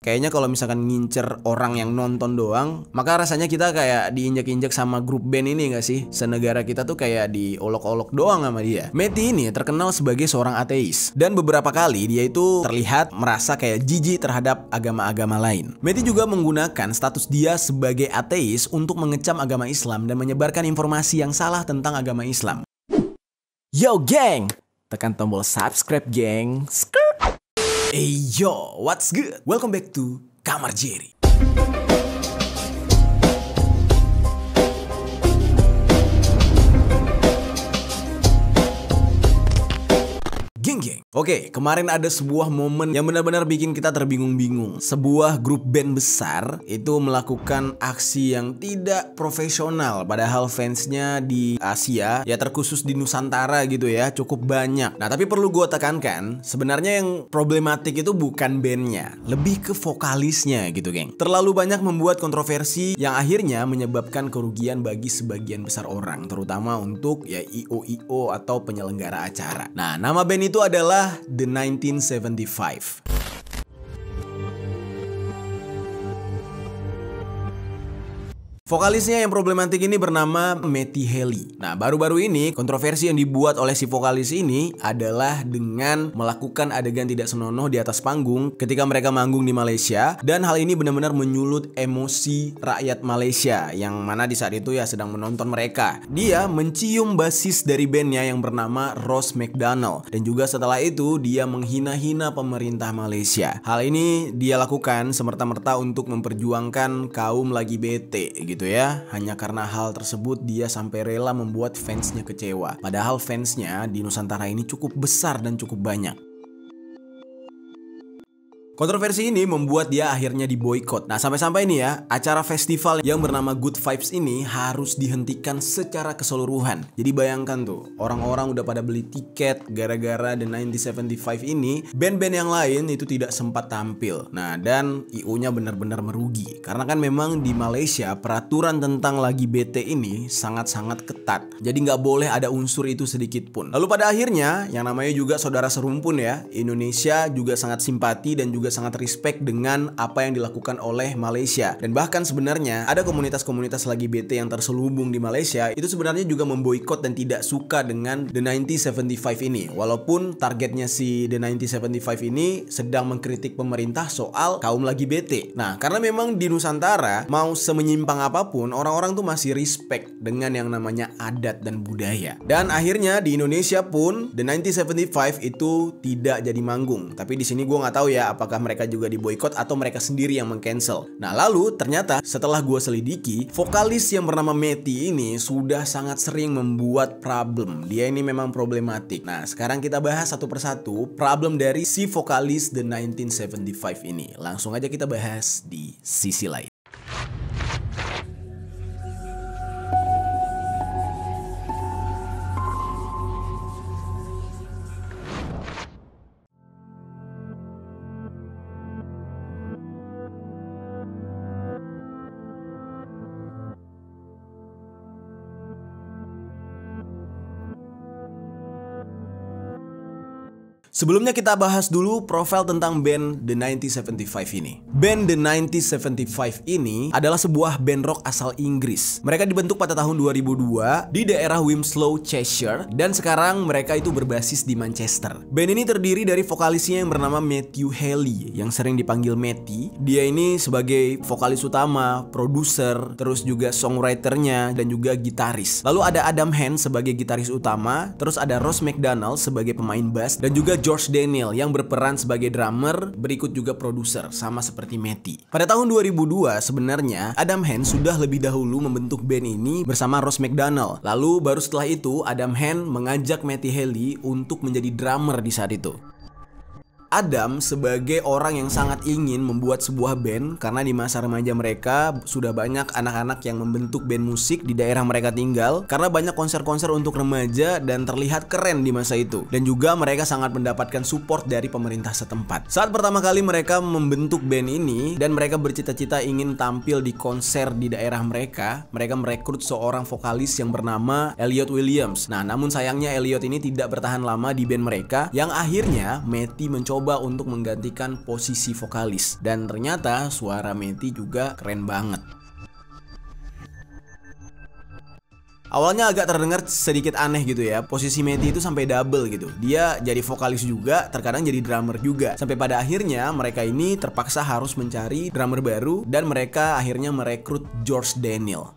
Kayaknya kalau misalkan ngincer orang yang nonton doang, maka rasanya kita kayak diinjek-injek sama grup band ini gak sih? Senegara kita tuh kayak diolok-olok doang sama dia. Matty ini terkenal sebagai seorang ateis, dan beberapa kali dia itu terlihat merasa kayak jijik terhadap agama-agama lain. Matty juga menggunakan status dia sebagai ateis untuk mengecam agama Islam dan menyebarkan informasi yang salah tentang agama Islam. Yo geng, tekan tombol subscribe geng. Hey yo, what's good? Welcome back to Kamar Jerry. Geng. Oke, kemarin ada sebuah momen yang benar-benar bikin kita terbingung-bingung. Sebuah grup band besar itu melakukan aksi yang tidak profesional, padahal fansnya di Asia, ya terkhusus di Nusantara gitu ya, cukup banyak. Nah, tapi perlu gue tekankan, sebenarnya yang problematik itu bukan bandnya, lebih ke vokalisnya gitu geng. Terlalu banyak membuat kontroversi yang akhirnya menyebabkan kerugian bagi sebagian besar orang, terutama untuk ya IO atau penyelenggara acara. Nah, nama band itu adalah The 1975. Vokalisnya yang problematik ini bernama Matty Healy. Nah, baru-baru ini kontroversi yang dibuat oleh si vokalis ini adalah dengan melakukan adegan tidak senonoh di atas panggung ketika mereka manggung di Malaysia, dan hal ini benar-benar menyulut emosi rakyat Malaysia yang mana di saat itu ya sedang menonton mereka. Dia mencium basis dari bandnya yang bernama Ross McDonald, dan juga setelah itu dia menghina-hina pemerintah Malaysia. Hal ini dia lakukan semerta-merta untuk memperjuangkan kaum lagi bete gitu ya, hanya karena hal tersebut dia sampai rela membuat fansnya kecewa. Padahal fansnya di Nusantara ini cukup besar dan cukup banyak. Kontroversi ini membuat dia akhirnya diboikot. Nah, sampai-sampai ini ya, acara festival yang bernama Good Vibes ini harus dihentikan secara keseluruhan. Jadi bayangkan tuh, orang-orang udah pada beli tiket gara-gara The 1975 ini, band-band yang lain itu tidak sempat tampil. Nah, dan IO-nya benar-benar merugi. Karena kan memang di Malaysia peraturan tentang lagi BT ini sangat-sangat ketat. Jadi nggak boleh ada unsur itu sedikit pun. Lalu pada akhirnya, yang namanya juga saudara serumpun ya, Indonesia juga sangat simpati dan juga sangat respect dengan apa yang dilakukan oleh Malaysia. Dan bahkan sebenarnya ada komunitas-komunitas lagi BT yang terselubung di Malaysia itu sebenarnya juga memboikot dan tidak suka dengan The 1975 ini. Walaupun targetnya si The 1975 ini sedang mengkritik pemerintah soal kaum lagi BT. Nah, karena memang di Nusantara mau semenyimpang apapun, orang-orang tuh masih respect dengan yang namanya adat dan budaya. Dan akhirnya di Indonesia pun The 1975 itu tidak jadi manggung. Tapi di sini gue nggak tahu ya apakah mereka juga diboikot atau mereka sendiri yang mengcancel. Nah, lalu ternyata setelah gue selidiki, vokalis yang bernama Matty ini sudah sangat sering membuat problem. Dia ini memang problematik. Nah, sekarang kita bahas satu persatu problem dari si vokalis The 1975 ini. Langsung aja kita bahas di sisi lain. Sebelumnya kita bahas dulu profil tentang band The 1975 ini. Band The 1975 ini adalah sebuah band rock asal Inggris. Mereka dibentuk pada tahun 2002 di daerah Wilmslow, Cheshire, dan sekarang mereka itu berbasis di Manchester. Band ini terdiri dari vokalisnya yang bernama Matty Healy, yang sering dipanggil Matty. Dia ini sebagai vokalis utama, produser, terus juga songwriternya, dan juga gitaris. Lalu ada Adam Hand sebagai gitaris utama, terus ada Ross McDonald sebagai pemain bass, dan juga George Daniel yang berperan sebagai drummer, berikut juga produser, sama seperti Matty. Pada tahun 2002 sebenarnya Adam Hand sudah lebih dahulu membentuk band ini bersama Ross McDonald. Lalu baru setelah itu Adam Hand mengajak Matty Healy untuk menjadi drummer di saat itu. Adam sebagai orang yang sangat ingin membuat sebuah band karena di masa remaja mereka sudah banyak anak-anak yang membentuk band musik di daerah mereka tinggal karena banyak konser-konser untuk remaja dan terlihat keren di masa itu. Dan juga mereka sangat mendapatkan support dari pemerintah setempat. Saat pertama kali mereka membentuk band ini dan mereka bercita-cita ingin tampil di konser di daerah mereka merekrut seorang vokalis yang bernama Elliot Williams. Nah, namun sayangnya Elliot ini tidak bertahan lama di band mereka, yang akhirnya Matty mencoba mencoba untuk menggantikan posisi vokalis. Dan ternyata suara Matty juga keren banget. Awalnya agak terdengar sedikit aneh gitu ya, posisi Matty itu sampai double gitu. Dia jadi vokalis juga, terkadang jadi drummer juga. Sampai pada akhirnya mereka ini terpaksa harus mencari drummer baru dan mereka akhirnya merekrut George Daniel.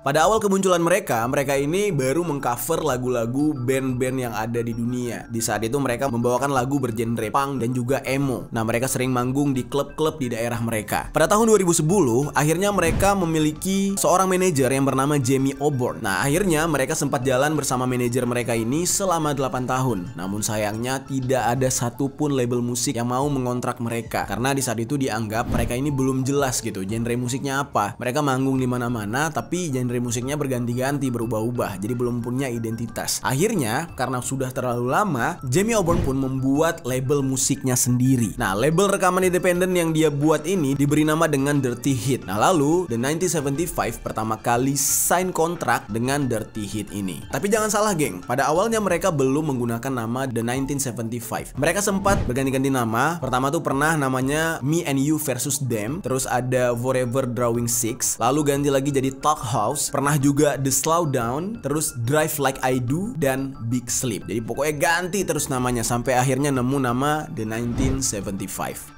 Pada awal kemunculan mereka ini baru mengcover lagu-lagu band-band yang ada di dunia. Di saat itu mereka membawakan lagu bergenre punk dan juga emo. Nah, mereka sering manggung di klub-klub di daerah mereka. Pada tahun 2010, akhirnya mereka memiliki seorang manajer yang bernama Jamie Oborn. Nah, akhirnya mereka sempat jalan bersama manajer mereka ini selama 8 tahun. Namun sayangnya tidak ada satupun label musik yang mau mengontrak mereka. Karena di saat itu dianggap mereka ini belum jelas gitu, genre musiknya apa. Mereka manggung di mana-mana tapi genre musiknya berganti-ganti, berubah-ubah, jadi belum punya identitas. Akhirnya, karena sudah terlalu lama, Jamie Oborn pun membuat label musiknya sendiri. Nah, label rekaman independen yang dia buat ini diberi nama dengan Dirty Hit. Nah, lalu The 1975 pertama kali sign kontrak dengan Dirty Hit ini. Tapi jangan salah, geng. Pada awalnya mereka belum menggunakan nama The 1975. Mereka sempat berganti-ganti nama. Pertama tuh pernah namanya Me and You versus Them, terus ada Forever Drawing Six, lalu ganti lagi jadi Talk House. Pernah juga The Slowdown, terus Drive Like I Do, dan Big Sleep. Jadi pokoknya ganti terus namanya sampai akhirnya nemu nama The 1975.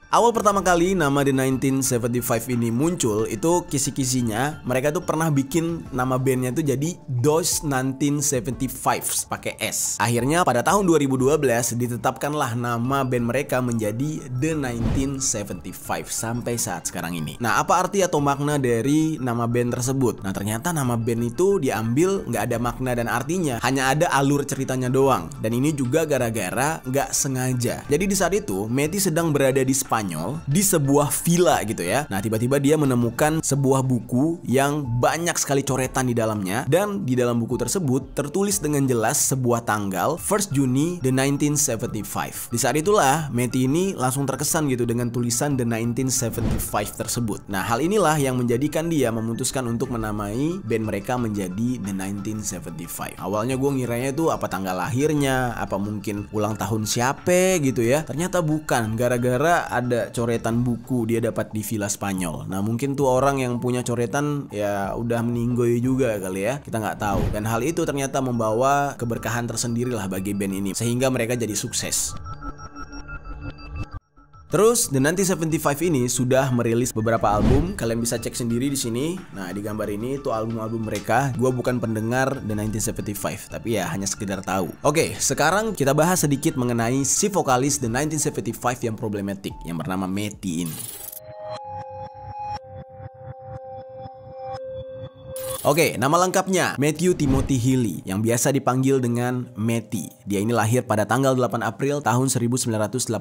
Awal pertama kali nama The 1975 ini muncul itu kisi-kisinya mereka tuh pernah bikin nama bandnya tuh jadi Those 1975 pakai S. Akhirnya pada tahun 2012 ditetapkanlah nama band mereka menjadi The 1975 sampai saat sekarang ini. Nah, apa arti atau makna dari nama band tersebut? Nah, ternyata nama band itu diambil nggak ada makna dan artinya, hanya ada alur ceritanya doang. Dan ini juga gara-gara nggak sengaja. Jadi di saat itu Matty sedang berada di Spanyol, di sebuah villa gitu ya. Nah, tiba-tiba dia menemukan sebuah buku yang banyak sekali coretan di dalamnya, dan di dalam buku tersebut tertulis dengan jelas sebuah tanggal 1 Juni The 1975. Di saat itulah Matty ini langsung terkesan gitu dengan tulisan The 1975 tersebut. Nah, hal inilah yang menjadikan dia memutuskan untuk menamai band mereka menjadi The 1975. Awalnya gue ngiranya tuh apa tanggal lahirnya, apa mungkin ulang tahun siapa gitu ya. Ternyata bukan, gara-gara ada coretan buku dia dapat di Villa Spanyol. Nah, mungkin tuh orang yang punya coretan ya udah meninggoy juga kali ya, kita nggak tahu. Dan hal itu ternyata membawa keberkahan tersendiri lah bagi band ini, sehingga mereka jadi sukses. Terus The 1975 ini sudah merilis beberapa album, kalian bisa cek sendiri di sini. Nah, di gambar ini tuh album-album mereka. Gua bukan pendengar The 1975, tapi ya hanya sekedar tahu. Oke, sekarang kita bahas sedikit mengenai si vokalis The 1975 yang problematik, yang bernama Matty ini. Oke, nama lengkapnya Matthew Timothy Healy, yang biasa dipanggil dengan Matty. Dia ini lahir pada tanggal 8 April tahun 1989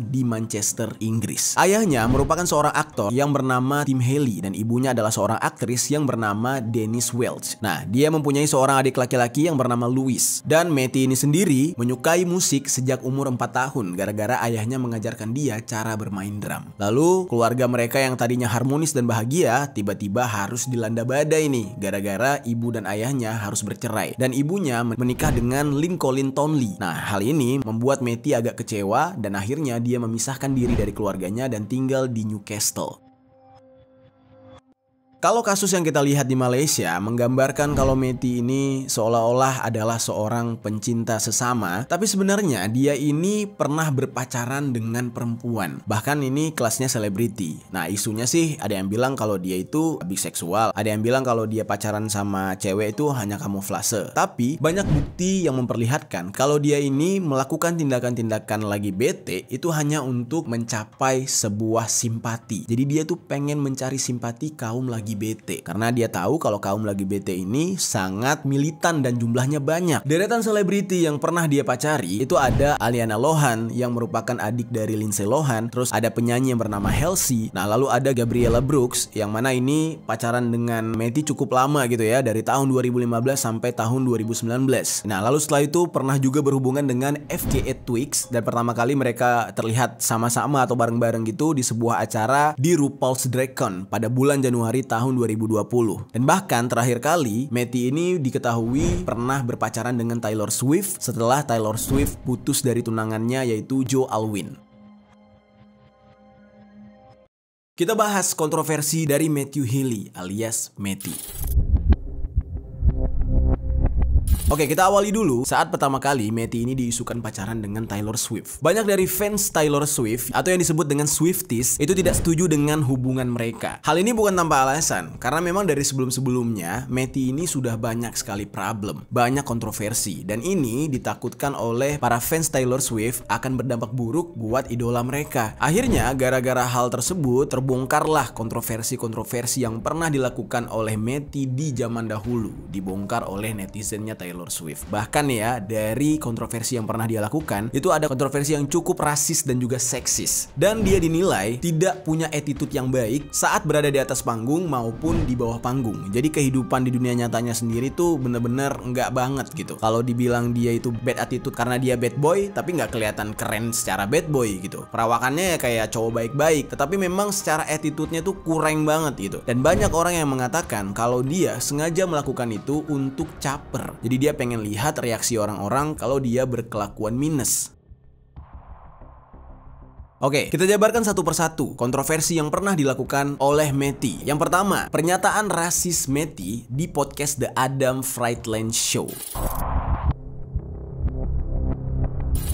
di Manchester, Inggris. Ayahnya merupakan seorang aktor yang bernama Tim Healy dan ibunya adalah seorang aktris yang bernama Denise Welch. Nah, dia mempunyai seorang adik laki-laki yang bernama Louis. Dan Matty ini sendiri menyukai musik sejak umur 4 tahun gara-gara ayahnya mengajarkan dia cara bermain drum. Lalu, keluarga mereka yang tadinya harmonis dan bahagia tiba-tiba harus dilanda badai nih, gara-gara ibu dan ayahnya harus bercerai dan ibunya menikah dengan Lincoln Townley. Nah, hal ini membuat Matty agak kecewa dan akhirnya dia memisahkan diri dari keluarganya dan tinggal di Newcastle. Kalau kasus yang kita lihat di Malaysia menggambarkan kalau Matty ini seolah-olah adalah seorang pencinta sesama, tapi sebenarnya dia ini pernah berpacaran dengan perempuan. Bahkan ini kelasnya selebriti. Nah, isunya sih ada yang bilang kalau dia itu biseksual, ada yang bilang kalau dia pacaran sama cewek itu hanya kamuflase. Tapi banyak bukti yang memperlihatkan kalau dia ini melakukan tindakan-tindakan lagi bete itu hanya untuk mencapai sebuah simpati. Jadi dia tuh pengen mencari simpati kaum lagi bete, karena dia tahu kalau kaum lagi bete ini sangat militan dan jumlahnya banyak. Deretan selebriti yang pernah dia pacari itu ada Aliana Lohan yang merupakan adik dari Lindsay Lohan, terus ada penyanyi yang bernama Halsey. Nah, lalu ada Gabriella Brooks yang mana ini pacaran dengan Matty cukup lama gitu ya, dari tahun 2015 sampai tahun 2019. Nah, lalu setelah itu pernah juga berhubungan dengan FKA Twigs dan pertama kali mereka terlihat sama-sama atau bareng-bareng gitu di sebuah acara di RuPaul's Drag Con pada bulan Januari tahun tahun 2020. Dan bahkan terakhir kali Matty ini diketahui pernah berpacaran dengan Taylor Swift setelah Taylor Swift putus dari tunangannya yaitu Joe Alwyn. Kita bahas kontroversi dari Matthew Healy alias Matty. Oke, kita awali dulu saat pertama kali Matty ini diisukan pacaran dengan Taylor Swift. Banyak dari fans Taylor Swift atau yang disebut dengan Swifties itu tidak setuju dengan hubungan mereka. Hal ini bukan tanpa alasan, karena memang dari sebelum-sebelumnya Matty ini sudah banyak sekali problem, banyak kontroversi, dan ini ditakutkan oleh para fans Taylor Swift akan berdampak buruk buat idola mereka. Akhirnya, gara-gara hal tersebut terbongkarlah kontroversi-kontroversi yang pernah dilakukan oleh Matty di zaman dahulu, dibongkar oleh netizennya Taylor Swift. Bahkan ya, dari kontroversi yang pernah dia lakukan, itu ada kontroversi yang cukup rasis dan juga seksis. Dan dia dinilai tidak punya attitude yang baik saat berada di atas panggung maupun di bawah panggung. Jadi kehidupan di dunia nyatanya sendiri tuh bener-bener nggak banget gitu. Kalau dibilang dia itu bad attitude karena dia bad boy, tapi nggak kelihatan keren secara bad boy gitu. Perawakannya ya kayak cowok baik-baik, tetapi memang secara attitude-nya tuh kurang banget gitu. Dan banyak orang yang mengatakan kalau dia sengaja melakukan itu untuk caper. Jadi dia pengen lihat reaksi orang-orang kalau dia berkelakuan minus. Oke, kita jabarkan satu persatu kontroversi yang pernah dilakukan oleh Matty. Yang pertama, pernyataan rasis Matty di podcast The Adam Friedland Show.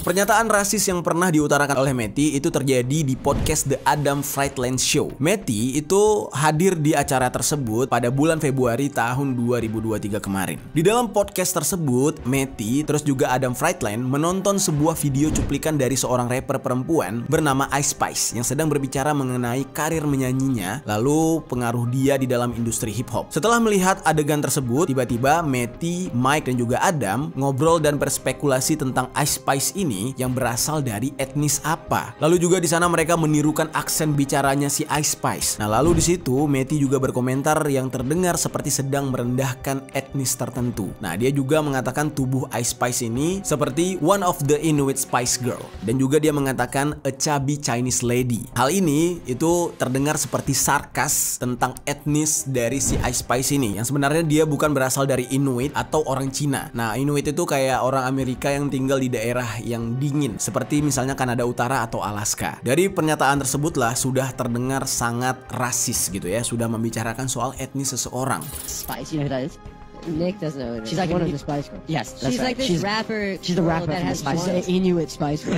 Pernyataan rasis yang pernah diutarakan oleh Matty itu terjadi di podcast The Adam Friedland Show. Matty itu hadir di acara tersebut pada bulan Februari tahun 2023 kemarin. Di dalam podcast tersebut, Matty terus juga Adam Friedland menonton sebuah video cuplikan dari seorang rapper perempuan bernama Ice Spice yang sedang berbicara mengenai karir menyanyinya, lalu pengaruh dia di dalam industri hip hop. Setelah melihat adegan tersebut, tiba-tiba Matty, Mike dan juga Adam ngobrol dan berspekulasi tentang Ice Spice ini yang berasal dari etnis apa. Lalu juga di sana mereka menirukan aksen bicaranya si Ice Spice. Nah, lalu di situ Matty juga berkomentar yang terdengar seperti sedang merendahkan etnis tertentu. Nah, dia juga mengatakan tubuh Ice Spice ini seperti one of the Inuit Spice Girl, dan juga dia mengatakan a chubby Chinese lady. Hal ini itu terdengar seperti sarkas tentang etnis dari si Ice Spice ini, yang sebenarnya dia bukan berasal dari Inuit atau orang Cina. Nah, Inuit itu kayak orang Amerika yang tinggal di daerah yang dingin, seperti misalnya Kanada Utara atau Alaska. Dari pernyataan tersebutlah sudah terdengar sangat rasis gitu ya, sudah membicarakan soal etnis seseorang. Spice, you know who that is? Nick doesn't know it. She's like one an- of the Spice Girls. Yes, that's She's right. like this rapper. She's the rapper that from the has Spice one- Girls. Inuit Spice Girl.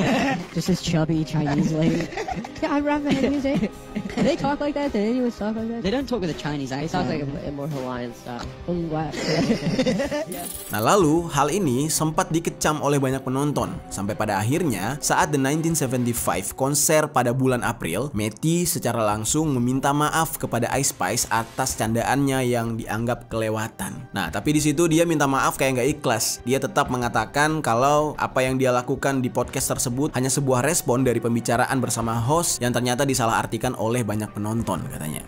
Just this chubby Chinese lady. Yeah, I rap in music. Do they talk like that? Do Inuits talk like that? They don't talk with a Chinese They accent. talk like a more Hawaiian style. Wow. Nah, lalu hal ini sempat dikecam oleh banyak penonton sampai pada akhirnya saat The 1975 konser pada bulan April, Matty secara langsung meminta maaf kepada Ice Spice atas candaannya yang dianggap kelewatan. Nah, tapi di situ dia minta maaf kayak nggak ikhlas. Dia tetap mengatakan kalau apa yang dia lakukan di podcast tersebut hanya sebuah respon dari pembicaraan bersama host yang ternyata disalahartikan oleh banyak penonton katanya.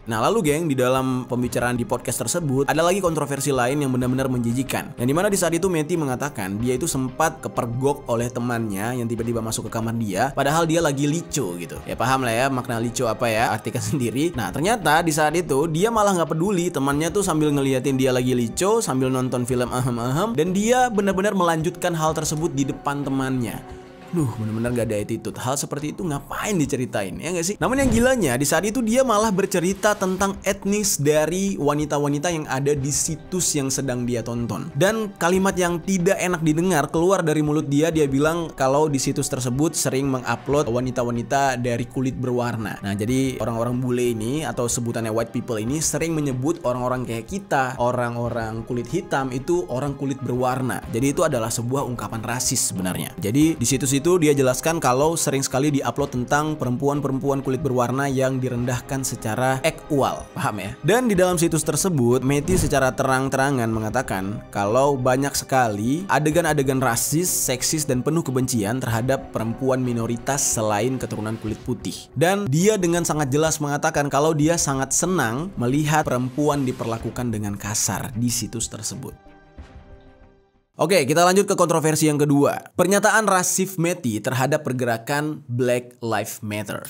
Nah, lalu geng, di dalam pembicaraan di podcast tersebut ada lagi kontroversi lain yang benar-benar menjijikan. Yang dimana di saat itu Matty mengatakan dia itu sempat kepergok oleh temannya yang tiba-tiba masuk ke kamar dia, padahal dia lagi lico gitu. Ya paham lah ya makna lico apa ya, artikan sendiri. Nah, ternyata di saat itu dia malah nggak peduli temannya tuh sambil ngeliatin dia lagi lico, sambil nonton film ahem-ahem, dan dia benar-benar melanjutkan hal tersebut di depan temannya. Bener-bener gak ada attitude. Hal seperti itu ngapain diceritain, ya gak sih? Namun yang gilanya di saat itu dia malah bercerita tentang etnis dari wanita-wanita yang ada di situs yang sedang dia tonton. Dan kalimat yang tidak enak didengar keluar dari mulut dia. Dia bilang kalau di situs tersebut sering mengupload wanita-wanita dari kulit berwarna. Nah, jadi orang-orang bule ini atau sebutannya white people ini sering menyebut orang-orang kayak kita, orang-orang kulit hitam itu orang kulit berwarna. Jadi itu adalah sebuah ungkapan rasis sebenarnya. Jadi di situs itu dia jelaskan kalau sering sekali diupload tentang perempuan-perempuan kulit berwarna yang direndahkan secara ekwal, paham ya? Dan di dalam situs tersebut, Matty secara terang-terangan mengatakan kalau banyak sekali adegan-adegan rasis, seksis, dan penuh kebencian terhadap perempuan minoritas selain keturunan kulit putih. Dan dia dengan sangat jelas mengatakan kalau dia sangat senang melihat perempuan diperlakukan dengan kasar di situs tersebut. Oke, kita lanjut ke kontroversi yang kedua. Pernyataan rasif Matty terhadap pergerakan Black Lives Matter.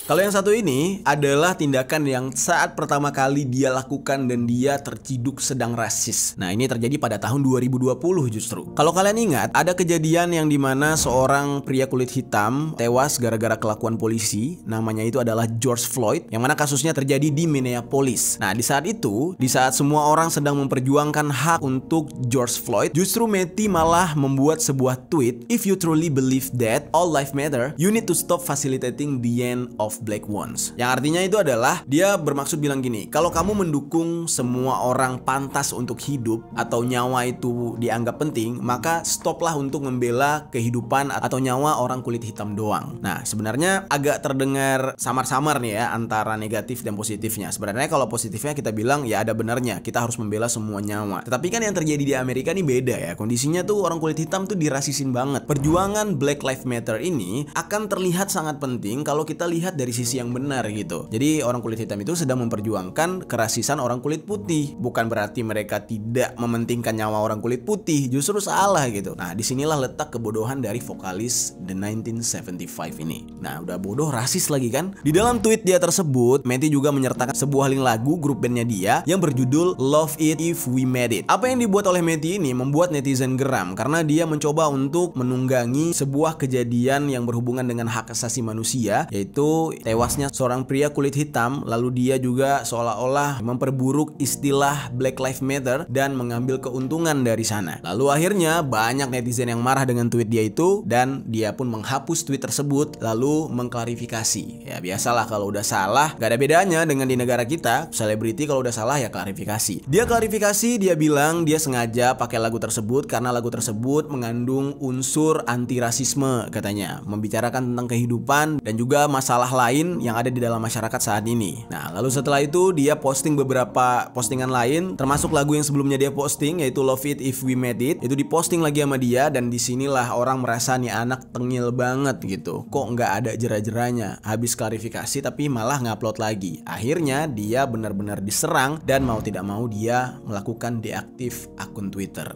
Kalau yang satu ini adalah tindakan yang saat pertama kali dia lakukan dan dia terciduk sedang rasis. Nah, ini terjadi pada tahun 2020 justru. Kalau kalian ingat, ada kejadian yang dimana seorang pria kulit hitam tewas gara-gara kelakuan polisi. Namanya itu adalah George Floyd, yang mana kasusnya terjadi di Minneapolis. Nah, di saat itu, di saat semua orang sedang memperjuangkan hak untuk George Floyd, justru Matty malah membuat sebuah tweet, "If you truly believe that all life matter, you need to stop facilitating the end of black ones." Yang artinya itu adalah dia bermaksud bilang gini, kalau kamu mendukung semua orang pantas untuk hidup atau nyawa itu dianggap penting, maka stoplah untuk membela kehidupan atau nyawa orang kulit hitam doang. Nah, sebenarnya agak terdengar samar-samar nih ya antara negatif dan positifnya. Sebenarnya kalau positifnya kita bilang ya ada benarnya, kita harus membela semua nyawa. Tetapi kan yang terjadi di Amerika ini beda ya. Kondisinya tuh orang kulit hitam tuh dirasisin banget. Perjuangan Black Lives Matter ini akan terlihat sangat penting kalau kita lihat dari sisi yang benar gitu. Jadi orang kulit hitam itu sedang memperjuangkan kerasisan orang kulit putih. Bukan berarti mereka tidak mementingkan nyawa orang kulit putih, justru salah gitu. Nah, disinilah letak kebodohan dari vokalis The 1975 ini. Nah, udah bodoh rasis lagi kan? Di dalam tweet dia tersebut, Matty juga menyertakan sebuah link lagu grup bandnya dia yang berjudul Love It If We Made It. Apa yang dibuat oleh Matty ini membuat netizen geram karena dia mencoba untuk menunggangi sebuah kejadian yang berhubungan dengan hak asasi manusia, yaitu tewasnya seorang pria kulit hitam, lalu dia juga seolah-olah memperburuk istilah Black Lives Matter dan mengambil keuntungan dari sana. Lalu akhirnya banyak netizen yang marah dengan tweet dia itu dan dia pun menghapus tweet tersebut lalu mengklarifikasi. Ya biasalah kalau udah salah gak ada bedanya dengan di negara kita, selebriti kalau udah salah ya klarifikasi. Dia klarifikasi, dia bilang dia sengaja pakai lagu tersebut karena lagu tersebut mengandung unsur anti rasisme katanya, membicarakan tentang kehidupan dan juga masalah lain yang ada di dalam masyarakat saat ini. Nah, lalu setelah itu dia posting beberapa postingan lain, termasuk lagu yang sebelumnya dia posting yaitu Love It If We Made It. Itu diposting lagi sama dia dan disinilah orang merasa nih anak tengil banget gitu. Kok nggak ada jera-jeranya? Habis klarifikasi tapi malah ngupload lagi. Akhirnya dia benar-benar diserang dan mau tidak mau dia melakukan deaktif akun Twitter.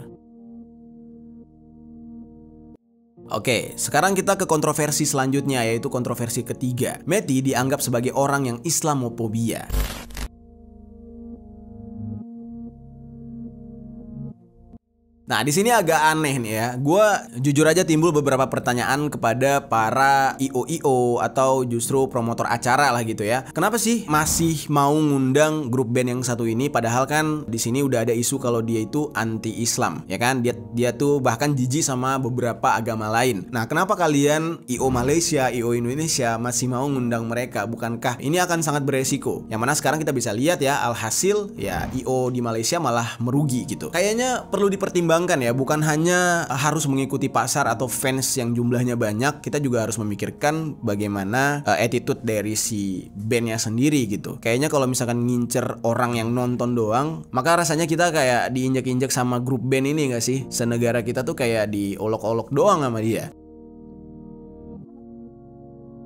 Oke, sekarang kita ke kontroversi selanjutnya, yaitu kontroversi ketiga. Matty dianggap sebagai orang yang Islamofobia. Nah, di sini agak aneh nih ya. Gue jujur aja timbul beberapa pertanyaan kepada para IO atau justru promotor acara lah gitu ya. Kenapa sih masih mau ngundang grup band yang satu ini? Padahal kan di sini udah ada isu kalau dia itu anti-Islam, ya kan? Dia tuh bahkan jijik sama beberapa agama lain. Nah, kenapa kalian IO Malaysia, IO Indonesia masih mau ngundang mereka? Bukankah ini akan sangat beresiko? Yang mana sekarang kita bisa lihat ya, alhasil ya IO di Malaysia malah merugi gitu. Kayaknya perlu dipertimbangkan ya, bukan hanya harus mengikuti pasar atau fans yang jumlahnya banyak, kita juga harus memikirkan bagaimana attitude dari si bandnya sendiri gitu. Kayaknya kalau misalkan ngincer orang yang nonton doang, maka rasanya kita kayak diinjak-injak sama grup band ini gak sih? Senegara kita tuh kayak diolok-olok doang sama dia.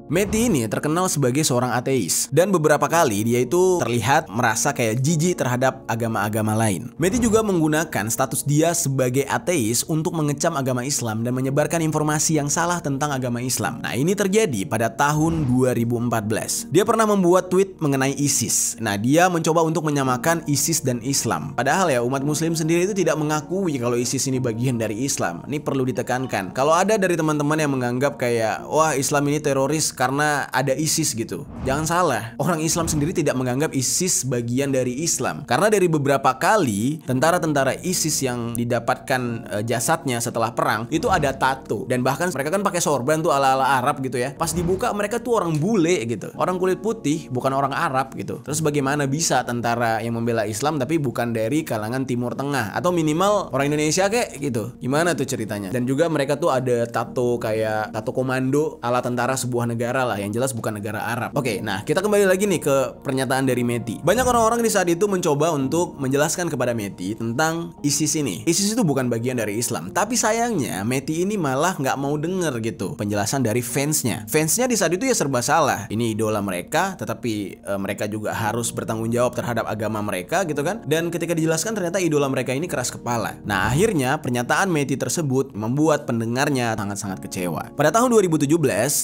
Matty ini terkenal sebagai seorang ateis dan beberapa kali dia itu terlihat merasa kayak jijik terhadap agama-agama lain. Matty juga menggunakan status dia sebagai ateis untuk mengecam agama Islam dan menyebarkan informasi yang salah tentang agama Islam. Nah, ini terjadi pada tahun 2014. Dia pernah membuat tweet mengenai ISIS. Nah, dia mencoba untuk menyamakan ISIS dan Islam. Padahal ya umat muslim sendiri itu tidak mengakui kalau ISIS ini bagian dari Islam. Ini perlu ditekankan. Kalau ada dari teman-teman yang menganggap kayak wah Islam ini teroris karena ada ISIS gitu, jangan salah, orang Islam sendiri tidak menganggap ISIS bagian dari Islam. Karena dari beberapa kali tentara-tentara ISIS yang didapatkan jasadnya setelah perang itu ada tato, dan bahkan mereka kan pakai sorban tuh ala-ala Arab gitu ya. Pas dibuka mereka tuh orang bule gitu, orang kulit putih, bukan orang Arab gitu. Terus bagaimana bisa tentara yang membela Islam tapi bukan dari kalangan Timur Tengah atau minimal orang Indonesia kayak gitu? Gimana tuh ceritanya? Dan juga mereka tuh ada tato kayak tato komando ala tentara sebuah negara lah, yang jelas bukan negara Arab. Oke, nah kita kembali lagi nih ke pernyataan dari Matty. Banyak orang-orang di saat itu mencoba untuk menjelaskan kepada Matty tentang ISIS ini. ISIS itu bukan bagian dari Islam. Tapi sayangnya Matty ini malah nggak mau denger gitu penjelasan dari fansnya. Fansnya di saat itu ya serba salah. Ini idola mereka, tetapi mereka juga harus bertanggung jawab terhadap agama mereka gitu kan. Dan ketika dijelaskan ternyata idola mereka ini keras kepala. Nah, akhirnya pernyataan Matty tersebut membuat pendengarnya sangat-sangat kecewa. Pada tahun 2017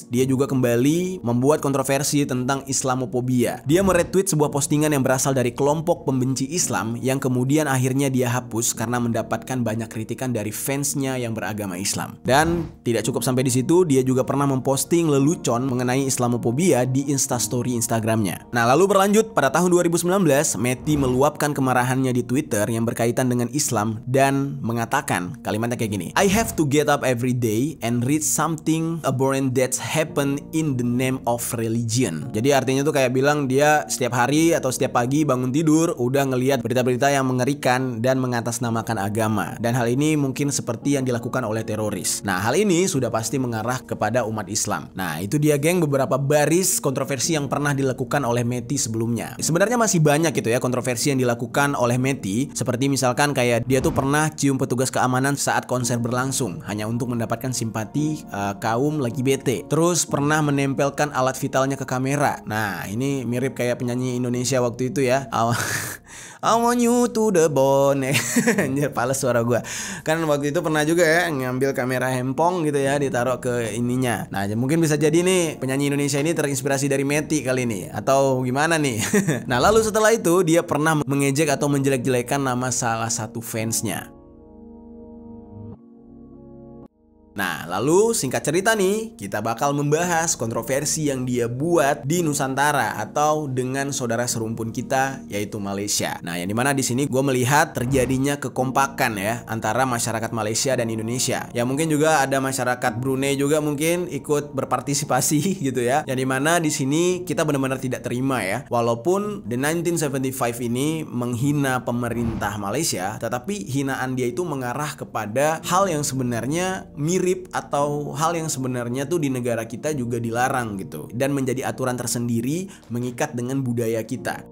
dia juga kembali kembali membuat kontroversi tentang Islamophobia. Dia meretweet sebuah postingan yang berasal dari kelompok pembenci Islam yang kemudian akhirnya dia hapus karena mendapatkan banyak kritikan dari fansnya yang beragama Islam. Dan tidak cukup sampai di situ, dia juga pernah memposting lelucon mengenai Islamophobia di Instastory Instagramnya. Nah, lalu berlanjut pada tahun 2019, Matty meluapkan kemarahannya di Twitter yang berkaitan dengan Islam dan mengatakan kalimatnya kayak gini, I have to get up every day and read something abhorrent that's happened in the name of religion. Jadi artinya tuh kayak bilang dia setiap hari atau setiap pagi bangun tidur udah ngelihat berita-berita yang mengerikan dan mengatasnamakan agama. Dan hal ini mungkin seperti yang dilakukan oleh teroris. Nah, hal ini sudah pasti mengarah kepada umat Islam. Nah, itu dia geng beberapa baris kontroversi yang pernah dilakukan oleh Matty sebelumnya. Sebenarnya masih banyak gitu ya kontroversi yang dilakukan oleh Matty, seperti misalkan kayak dia tuh pernah cium petugas keamanan saat konser berlangsung hanya untuk mendapatkan simpati kaum lagi bete. Terus pernah menempelkan alat vitalnya ke kamera. Nah, ini mirip kayak penyanyi Indonesia waktu itu ya. I want you to the bone. Anjir, pales suara gue. Kan waktu itu pernah juga ya ngambil kamera handphone gitu ya, ditaruh ke ininya. Nah, mungkin bisa jadi nih penyanyi Indonesia ini terinspirasi dari Matty kali ini, atau gimana nih. Nah, lalu setelah itu dia pernah mengejek atau menjelek-jelekan nama salah satu fansnya. Nah, lalu singkat cerita nih, kita bakal membahas kontroversi yang dia buat di Nusantara atau dengan saudara serumpun kita, yaitu Malaysia. Nah, yang dimana di sini gue melihat terjadinya kekompakan ya antara masyarakat Malaysia dan Indonesia. Ya mungkin juga ada masyarakat Brunei juga mungkin ikut berpartisipasi gitu ya. Yang dimana di sini kita benar-benar tidak terima ya. Walaupun The 1975 ini menghina pemerintah Malaysia, tetapi hinaan dia itu mengarah kepada hal yang sebenarnya mirip atau hal yang sebenarnya tuh di negara kita juga dilarang gitu, dan menjadi aturan tersendiri mengikat dengan budaya kita.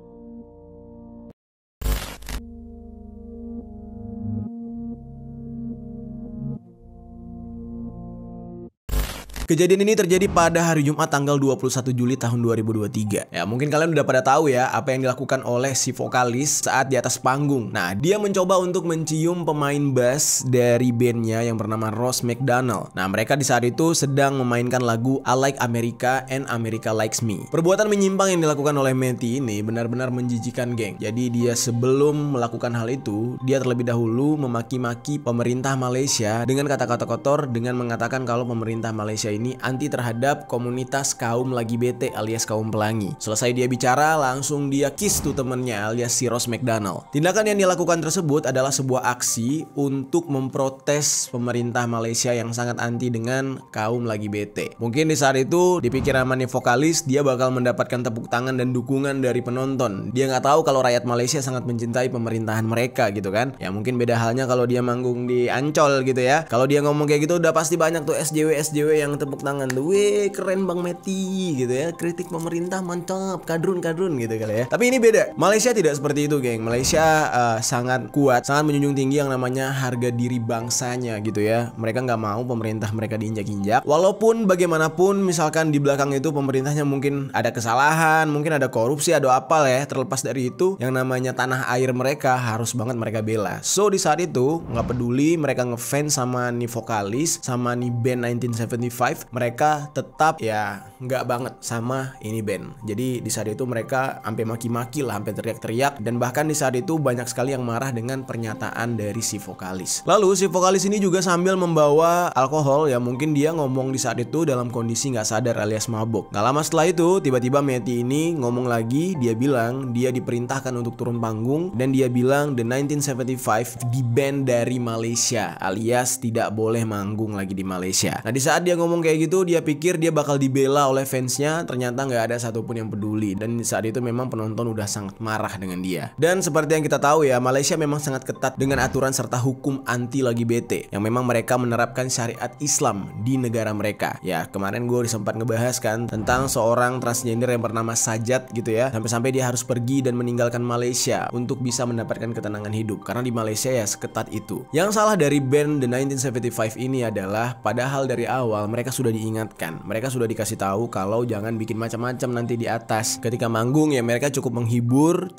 Kejadian ini terjadi pada hari Jumat tanggal 21 Juli tahun 2023. Ya, mungkin kalian udah pada tahu ya apa yang dilakukan oleh si vokalis saat di atas panggung. Nah, dia mencoba untuk mencium pemain bass dari bandnya yang bernama Ross McDonald. Nah, mereka di saat itu sedang memainkan lagu I Like America and America Likes Me. Perbuatan menyimpang yang dilakukan oleh Matty ini benar-benar menjijikan, geng. Jadi dia sebelum melakukan hal itu, dia terlebih dahulu memaki-maki pemerintah Malaysia dengan kata-kata kotor, dengan mengatakan kalau pemerintah Malaysia ini anti terhadap komunitas kaum lagi bete alias kaum pelangi. Selesai dia bicara, langsung dia kiss tuh temennya alias si Ross McDonald. Tindakan yang dilakukan tersebut adalah sebuah aksi untuk memprotes pemerintah Malaysia yang sangat anti dengan kaum lagi bete. Mungkin di saat itu di pikiran mani vokalis dia bakal mendapatkan tepuk tangan dan dukungan dari penonton. Dia nggak tahu kalau rakyat Malaysia sangat mencintai pemerintahan mereka gitu kan. Ya mungkin beda halnya kalau dia manggung di Ancol gitu ya. Kalau dia ngomong kayak gitu udah pasti banyak tuh SJW yang tepuk tangan tuh, weh keren Bang Matty gitu ya, kritik pemerintah mantap, kadrun gitu kali ya. Tapi ini beda, Malaysia tidak seperti itu, geng. Malaysia sangat kuat, sangat menjunjung tinggi yang namanya harga diri bangsanya gitu ya. Mereka nggak mau pemerintah mereka diinjak-injak, walaupun bagaimanapun misalkan di belakang itu pemerintahnya mungkin ada kesalahan, mungkin ada korupsi, ada apa ya. Terlepas dari itu, yang namanya tanah air mereka harus banget mereka bela. So di saat itu nggak peduli mereka ngefans sama nih vokalis, sama nih band 1975, mereka tetap ya nggak banget sama ini band. Jadi di saat itu mereka sampai maki-maki lah, sampai teriak-teriak, dan bahkan di saat itu banyak sekali yang marah dengan pernyataan dari si vokalis. Lalu si vokalis ini juga sambil membawa alkohol ya, mungkin dia ngomong di saat itu dalam kondisi nggak sadar alias mabuk. Nggak lama setelah itu tiba-tiba Matty ini ngomong lagi, dia bilang dia diperintahkan untuk turun panggung dan dia bilang The 1975 di band dari Malaysia alias tidak boleh manggung lagi di Malaysia. Nah di saat dia ngomong kayak gitu, dia pikir dia bakal dibela oleh fansnya, ternyata nggak ada satupun yang peduli. Dan saat itu memang penonton udah sangat marah dengan dia. Dan seperti yang kita tahu ya, Malaysia memang sangat ketat dengan aturan serta hukum anti lagi bete, yang memang mereka menerapkan syariat Islam di negara mereka. Ya kemarin gue sempat ngebahas kan tentang seorang transgender yang bernama Sajat gitu ya, sampai-sampai dia harus pergi dan meninggalkan Malaysia untuk bisa mendapatkan ketenangan hidup, karena di Malaysia ya seketat itu. Yang salah dari band The 1975 ini adalah padahal dari awal mereka sudah diingatkan. Mereka sudah dikasih tahu kalau jangan bikin macam-macam nanti di atas. Ketika manggung ya mereka cukup menghibur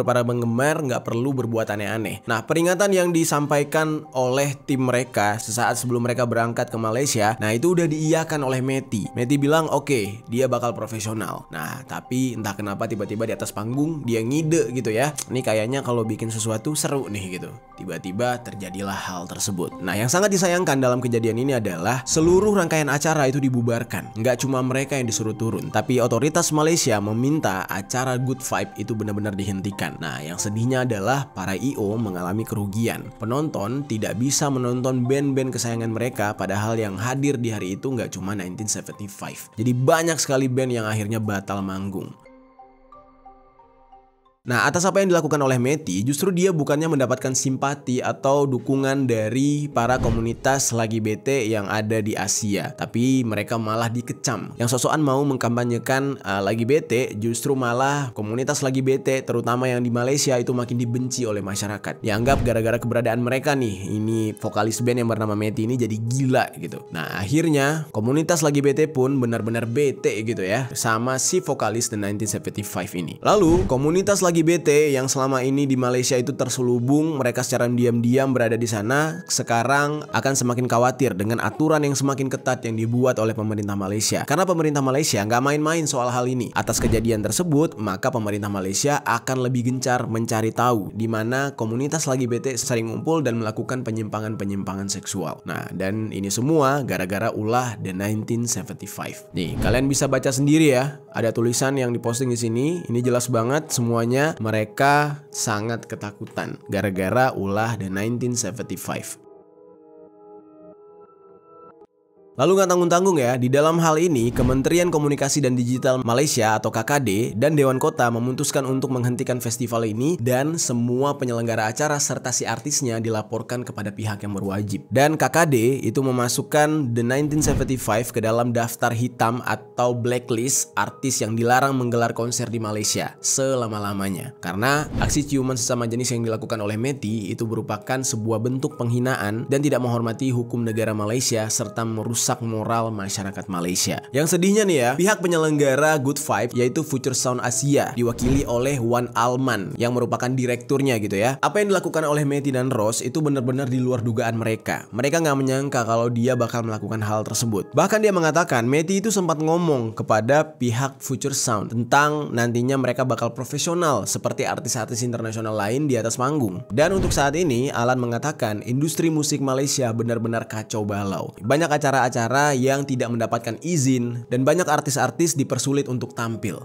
para penggemar, nggak perlu berbuat aneh-aneh. Nah, peringatan yang disampaikan oleh tim mereka sesaat sebelum mereka berangkat ke Malaysia, nah itu udah diiyakan oleh Matty. Matty bilang oke, dia bakal profesional. Nah, tapi entah kenapa tiba-tiba di atas panggung dia ngide gitu ya. Ini kayaknya kalau bikin sesuatu seru nih gitu. Tiba-tiba terjadilah hal tersebut. Nah, yang sangat disayangkan dalam kejadian ini adalah seluruh rangkaian acara itu dibubarkan. Nggak cuma mereka yang disuruh turun, tapi otoritas Malaysia meminta acara Good Vibe itu benar-benar dihentikan. Nah, yang sedihnya adalah para I.O mengalami kerugian. Penonton tidak bisa menonton band-band kesayangan mereka, padahal yang hadir di hari itu nggak cuma 1975. Jadi banyak sekali band yang akhirnya batal manggung. Nah, atas apa yang dilakukan oleh Matty, justru dia bukannya mendapatkan simpati atau dukungan dari para komunitas lagi bete yang ada di Asia, tapi mereka malah dikecam. Yang sosokan mau mengkampanyekan lagi bete, justru malah komunitas lagi bete, terutama yang di Malaysia itu makin dibenci oleh masyarakat. Dianggap gara-gara keberadaan mereka nih, ini vokalis band yang bernama Matty ini jadi gila gitu. Nah, akhirnya komunitas lagi bete pun benar-benar bete gitu ya, sama si vokalis The 1975 ini. Lalu, komunitas lagi bete yang selama ini di Malaysia itu terselubung, mereka secara diam-diam berada di sana, sekarang akan semakin khawatir dengan aturan yang semakin ketat yang dibuat oleh pemerintah Malaysia. Karena pemerintah Malaysia nggak main-main soal hal ini. Atas kejadian tersebut, maka pemerintah Malaysia akan lebih gencar mencari tahu di mana komunitas lagi bete sering ngumpul dan melakukan penyimpangan-penyimpangan seksual. Nah, dan ini semua gara-gara ulah The 1975. Nih, kalian bisa baca sendiri ya. Ada tulisan yang diposting di sini. Ini jelas banget semuanya. Mereka sangat ketakutan gara-gara ulah The 1975. Lalu nggak tanggung-tanggung ya, di dalam hal ini Kementerian Komunikasi dan Digital Malaysia atau KKD dan Dewan Kota memutuskan untuk menghentikan festival ini dan semua penyelenggara acara serta si artisnya dilaporkan kepada pihak yang berwajib. Dan KKD itu memasukkan The 1975 ke dalam daftar hitam atau blacklist artis yang dilarang menggelar konser di Malaysia selama-lamanya. Karena aksi ciuman sesama jenis yang dilakukan oleh Matty itu merupakan sebuah bentuk penghinaan dan tidak menghormati hukum negara Malaysia serta merusak moral masyarakat Malaysia. Yang sedihnya nih ya, pihak penyelenggara Good Vibe yaitu Future Sound Asia diwakili oleh Wan Alman yang merupakan direkturnya gitu ya. Apa yang dilakukan oleh Matty dan Rose itu benar-benar di luar dugaan mereka. Mereka nggak menyangka kalau dia bakal melakukan hal tersebut. Bahkan dia mengatakan Matty itu sempat ngomong kepada pihak Future Sound tentang nantinya mereka bakal profesional seperti artis-artis internasional lain di atas panggung. Dan untuk saat ini Alan mengatakan industri musik Malaysia benar-benar kacau balau. Banyak acara-acara yang tidak mendapatkan izin dan banyak artis-artis dipersulit untuk tampil.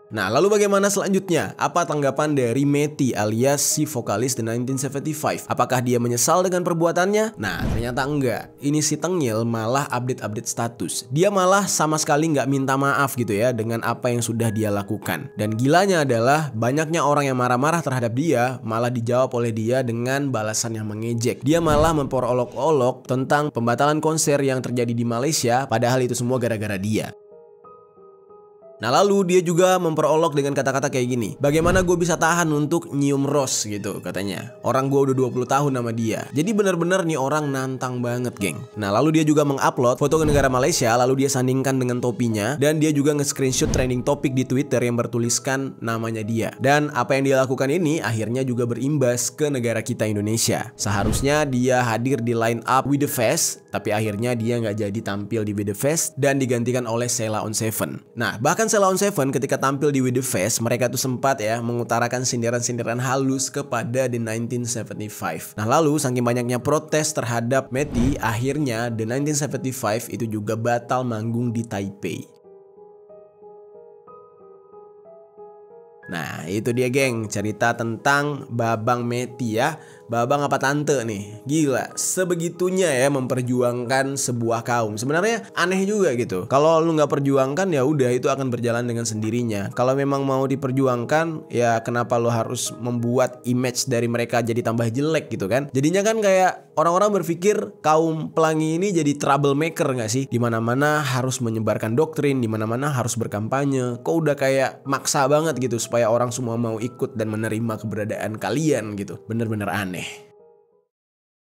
Nah, lalu bagaimana selanjutnya? Apa tanggapan dari Matty alias si vokalis The 1975? Apakah dia menyesal dengan perbuatannya? Nah, ternyata enggak. Ini si Tengil malah update status. Dia malah sama sekali nggak minta maaf gitu ya dengan apa yang sudah dia lakukan. Dan gilanya adalah banyaknya orang yang marah-marah terhadap dia malah dijawab oleh dia dengan balasan yang mengejek. Dia malah memperolok-olok tentang pembatalan konser yang terjadi di Malaysia, padahal itu semua gara-gara dia. Nah, lalu dia juga memperolok dengan kata-kata kayak gini. Bagaimana gue bisa tahan untuk nyium Rose gitu katanya. Orang gue udah 20 tahun sama dia. Jadi benar-benar nih orang nantang banget, geng. Nah, lalu dia juga mengupload foto ke negara Malaysia, lalu dia sandingkan dengan topinya. Dan dia juga nge-screenshot trending topik di Twitter yang bertuliskan namanya dia. Dan apa yang dia lakukan ini akhirnya juga berimbas ke negara kita Indonesia. Seharusnya dia hadir di line up With The Fest, tapi akhirnya dia nggak jadi tampil di With The Fest dan digantikan oleh Sheila on 7. Nah, bahkan Sheila on 7 ketika tampil di With The Fest, mereka tuh sempat ya mengutarakan sindiran-sindiran halus kepada The 1975. Nah, lalu saking banyaknya protes terhadap Matty, akhirnya The 1975 itu juga batal manggung di Taipei. Nah, itu dia geng, cerita tentang Babang Matty ya. Babang apa tante nih, gila sebegitunya ya memperjuangkan sebuah kaum. Sebenarnya aneh juga gitu. Kalau lu nggak perjuangkan ya udah itu akan berjalan dengan sendirinya. Kalau memang mau diperjuangkan ya kenapa lu harus membuat image dari mereka jadi tambah jelek gitu kan? Jadinya kan kayak orang-orang berpikir kaum pelangi ini jadi troublemaker nggak sih? Dimana-mana harus menyebarkan doktrin, dimana-mana harus berkampanye. Kok udah kayak maksa banget gitu supaya orang semua mau ikut dan menerima keberadaan kalian gitu. Bener-bener aneh.